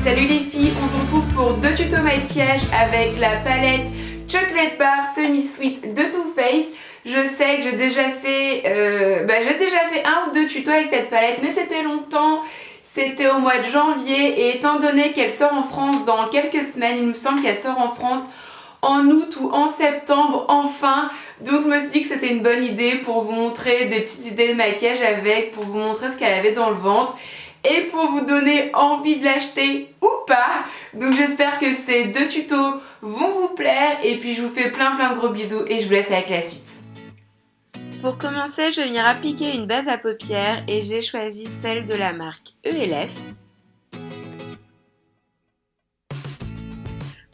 Salut les filles, on se retrouve pour 2 tutos maquillage avec la palette Chocolate Bar Semi Sweet de Too Faced. Je sais que j'ai déjà fait un ou deux tutos avec cette palette, mais c'était longtemps, c'était au mois de janvier, et étant donné qu'elle sort en France dans quelques semaines, il me semble qu'elle sort en France en août ou en septembre enfin, donc je me suis dit que c'était une bonne idée pour vous montrer des petites idées de maquillage avec, pour vous montrer ce qu'elle avait dans le ventre et pour vous donner envie de l'acheter ou pas. Donc j'espère que ces 2 tutos vont vous plaire, et puis je vous fais plein de gros bisous et je vous laisse avec la suite. Pour commencer, je vais venir appliquer une base à paupières et j'ai choisi celle de la marque ELF.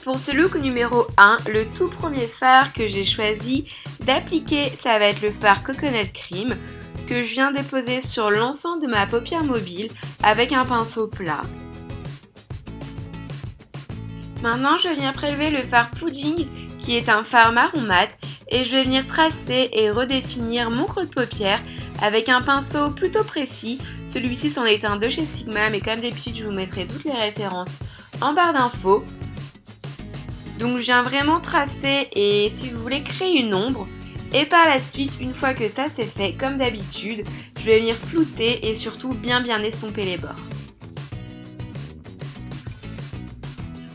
Pour ce look numéro 1, le tout premier fard que j'ai choisi d'appliquer, ça va être le fard Coconut Cream que je viens déposer sur l'ensemble de ma paupière mobile avec un pinceau plat. Maintenant, je vais venir prélever le fard Pudding qui est un fard marron mat et je vais venir tracer et redéfinir mon creux de paupière avec un pinceau plutôt précis. Celui-ci c'en est un de chez Sigma, mais comme d'habitude je vous mettrai toutes les références en barre d'infos. Donc je viens vraiment tracer et si vous voulez créer une ombre, et par la suite, une fois que ça c'est fait, comme d'habitude, je vais venir flouter et surtout bien estomper les bords.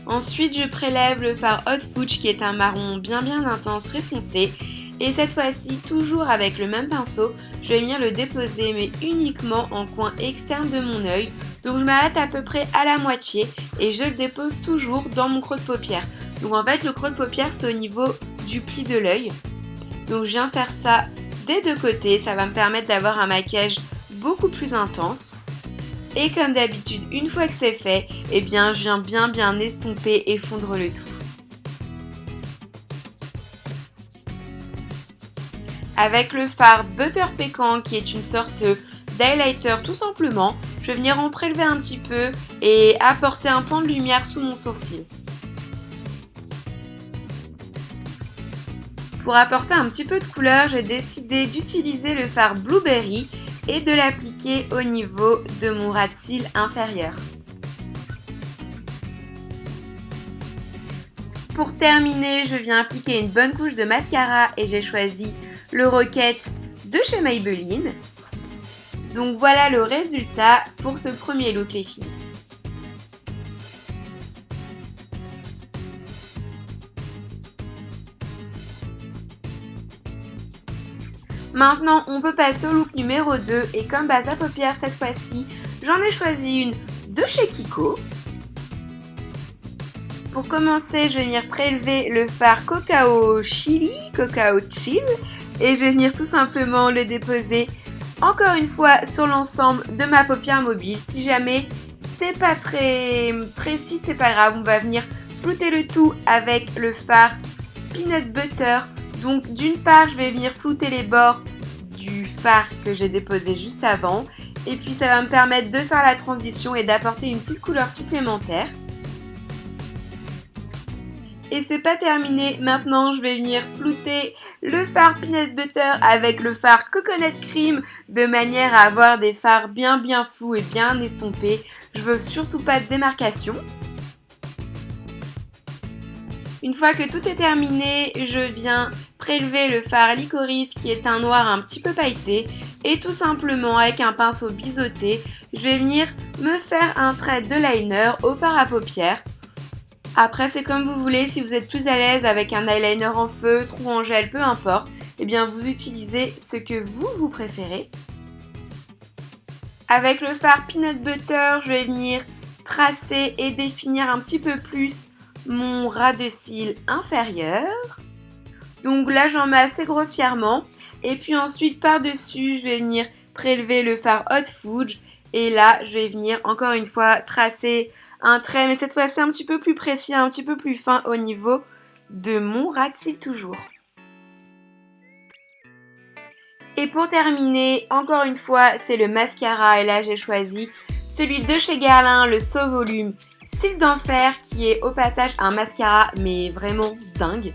Ensuite, je prélève le fard Hot Fudge qui est un marron bien intense, très foncé. Et cette fois-ci, toujours avec le même pinceau, je vais venir le déposer mais uniquement en coin externe de mon œil. Donc je m'arrête à peu près à la moitié et je le dépose toujours dans mon creux de paupière. Donc en fait, le creux de paupière c'est au niveau du pli de l'œil. Donc je viens faire ça des deux côtés, ça va me permettre d'avoir un maquillage beaucoup plus intense. Et comme d'habitude, une fois que c'est fait, eh bien je viens bien estomper et fondre le tout. Avec le fard Butter Pecan qui est une sorte d'highlighter tout simplement, je vais venir en prélever un petit peu et apporter un point de lumière sous mon sourcil. Pour apporter un petit peu de couleur, j'ai décidé d'utiliser le fard Blueberry et de l'appliquer au niveau de mon ras de cils inférieur. Pour terminer, je viens appliquer une bonne couche de mascara et j'ai choisi le Rocket de chez Maybelline. Donc voilà le résultat pour ce premier look les filles. Maintenant, on peut passer au look numéro 2 et comme base à paupières cette fois-ci, j'en ai choisi une de chez Kiko. Pour commencer, je vais venir prélever le fard Cacao Chill et je vais venir tout simplement le déposer encore une fois sur l'ensemble de ma paupière mobile. Si jamais c'est pas très précis, c'est pas grave, on va venir flouter le tout avec le fard Peanut Butter. Donc d'une part, je vais venir flouter les bords du fard que j'ai déposé juste avant. Et puis ça va me permettre de faire la transition et d'apporter une petite couleur supplémentaire. Et c'est pas terminé, maintenant je vais venir flouter le fard Peanut Butter avec le fard Coconut Cream de manière à avoir des fards bien flous et bien estompés. Je veux surtout pas de démarcation. Une fois que tout est terminé, je viens prélever le fard Licorice qui est un noir un petit peu pailleté et tout simplement avec un pinceau biseauté, je vais venir me faire un trait de liner au fard à paupières. Après c'est comme vous voulez, si vous êtes plus à l'aise avec un eyeliner en feutre ou en gel, peu importe, eh bien vous utilisez ce que vous préférez. Avec le fard Peanut Butter, je vais venir tracer et définir un petit peu plus mon ras de cils inférieur. Donc là j'en mets assez grossièrement et puis ensuite par-dessus je vais venir prélever le fard Hot Fudge et là je vais venir encore une fois tracer un trait mais cette fois-ci un petit peu plus précis, un petit peu plus fin au niveau de mon ras de cils toujours. Et pour terminer, encore une fois c'est le mascara et là j'ai choisi celui de chez Guerlain, le So Volume Cils d'enfer qui est au passage un mascara mais vraiment dingue.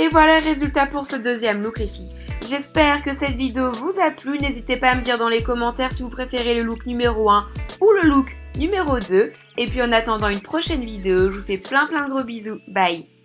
Et voilà le résultat pour ce deuxième look les filles. J'espère que cette vidéo vous a plu, n'hésitez pas à me dire dans les commentaires si vous préférez le look numéro 1 ou le look numéro 2. Et puis en attendant une prochaine vidéo, je vous fais plein de gros bisous. Bye!